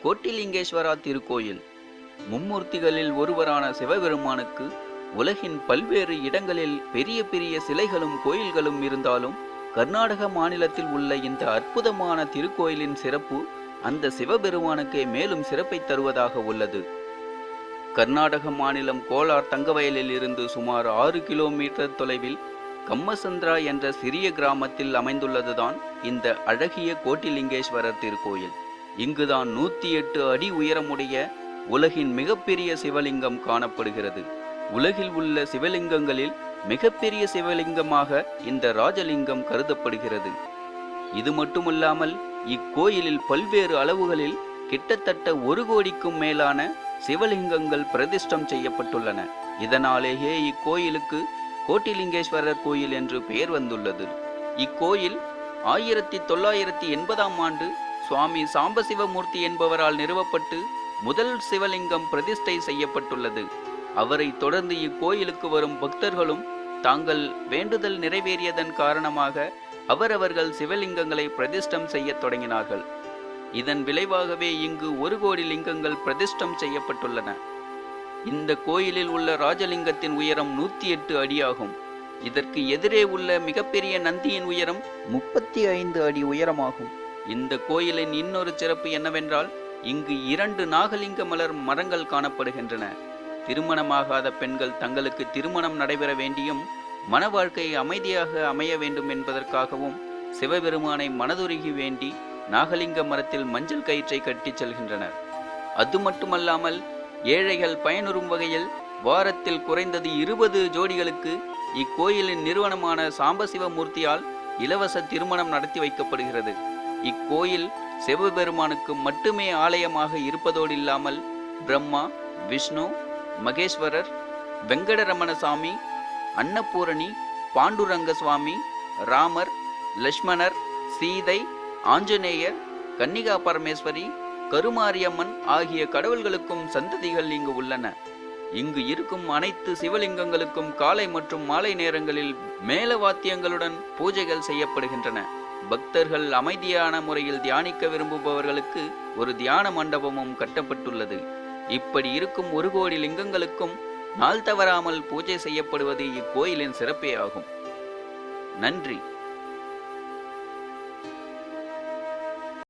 கோட்டிலிங்கேஸ்வரா திருக்கோயில் மும்மூர்த்திகளில் ஒருவரான சிவபெருமானுக்கு உலகின் பல்வேறு இடங்களில் பெரிய பெரிய சிலைகளும் கோயில்களும் இருந்தாலும் கர்நாடக மாநிலத்தில் உள்ள இந்த அற்புதமான திருக்கோயிலின் சிறப்பு அந்த சிவபெருமானுக்கே மேலும் சிறப்பை தருவதாக உள்ளது. கர்நாடக மாநிலம் கோலார் தங்கவயலில் இருந்து சுமார் 6 கிலோமீட்டர் தொலைவில் கம்மசந்திரா என்ற சிறிய கிராமத்தில் அமைந்துள்ளதுதான் இந்த அழகிய கோட்டிலிங்கேஸ்வரர் திருக்கோயில். இங்குதான் 108 அடி உயரமுடைய உலகின் மிகப்பெரிய சிவலிங்கம் காணப்படுகிறது. உலகில் உள்ள சிவலிங்கங்களில் மிகப்பெரிய சிவலிங்கமாக இந்த ராஜலிங்கம் கருதப்படுகிறது. இது மட்டுமல்லாமல் இக்கோயிலில் பல்வேறு அளவுகளில் கிட்டத்தட்ட 1 கோடிக்கும் மேலான சிவலிங்கங்கள் பிரதிஷ்டம் செய்யப்பட்டுள்ளன. இதனாலேயே இக்கோயிலுக்கு கோட்டிலிங்கேஸ்வரர் கோயில் என்று பெயர் வந்துள்ளது. இக்கோயில் 1980ஆம் ஆண்டு சுவாமி சாம்பசிவமூர்த்தி என்பவரால் நிறுவப்பட்டு முதல் சிவலிங்கம் பிரதிஷ்டை செய்யப்பட்டுள்ளது. அவரை தொடர்ந்து இக்கோயிலுக்கு வரும் பக்தர்களும் தாங்கள் வேண்டுதல் நிறைவேறியதன் காரணமாக அவரவர்கள் சிவலிங்கங்களை பிரதிஷ்டம் செய்ய தொடங்கினார்கள். இதன் விளைவாகவே இங்கு 1 கோடி லிங்கங்கள் பிரதிஷ்டம் செய்யப்பட்டுள்ளன. இந்த கோயிலில் உள்ள ராஜலிங்கத்தின் உயரம் 108 அடியாகும். இதற்கு எதிரே உள்ள மிகப்பெரிய நந்தியின் உயரம் 35 அடி உயரமாகும். இந்த கோயிலின் இன்னொரு சிறப்பு என்னவென்றால் இங்கு 2 நாகலிங்க மலர் மரங்கள் காணப்படுகின்றன. திருமணமாகாத பெண்கள் தங்களுக்கு திருமணம் நடைபெற வேண்டியும் மன வாழ்க்கை அமைதியாக அமைய வேண்டும் என்பதற்காகவும் சிவபெருமானை மனதுருகி வேண்டி நாகலிங்க மரத்தில் மஞ்சள் கயிற்றை கட்டிச் செல்கின்றனர். அது மட்டுமல்லாமல் ஏழைகள் பயனுறும் வகையில் வாரத்தில் குறைந்தது 20 ஜோடிகளுக்கு இக்கோயிலின் நிறுவனமான சாம்பசிவமூர்த்தியால் இலவச திருமணம் நடத்தி வைக்கப்படுகிறது. இக்கோயில் சிவபெருமானுக்கு மட்டுமே ஆலயமாக இருப்பதோடு இல்லாமல் பிரம்மா, விஷ்ணு, மகேஸ்வரர், வெங்கடரமணசாமி, அன்னபூரணி, பாண்டுரங்க சுவாமி, ராமர், லட்சுமணர், சீதை, ஆஞ்சநேயர், கன்னிகா பரமேஸ்வரி, கருமாரியம்மன் ஆகிய கடவுள்களுக்கும் சந்ததிகள் இங்கு உள்ளன. இங்கு இருக்கும் அனைத்து சிவலிங்கங்களுக்கும் காலை மற்றும் மாலை நேரங்களில் மேளவாத்தியங்களுடன் பூஜைகள் செய்யப்படுகின்றன. பக்தர்கள் அமைதியான முறையில் தியானிக்க விரும்புபவர்களுக்கு ஒரு தியான மண்டபமும் கட்டப்பட்டுள்ளது. இப்படி இருக்கும் 1 கோடி லிங்கங்களுக்கும் நாள் தவறாமல் பூஜை செய்யப்படுவது இக்கோயிலின் சிறப்பே ஆகும். நன்றி.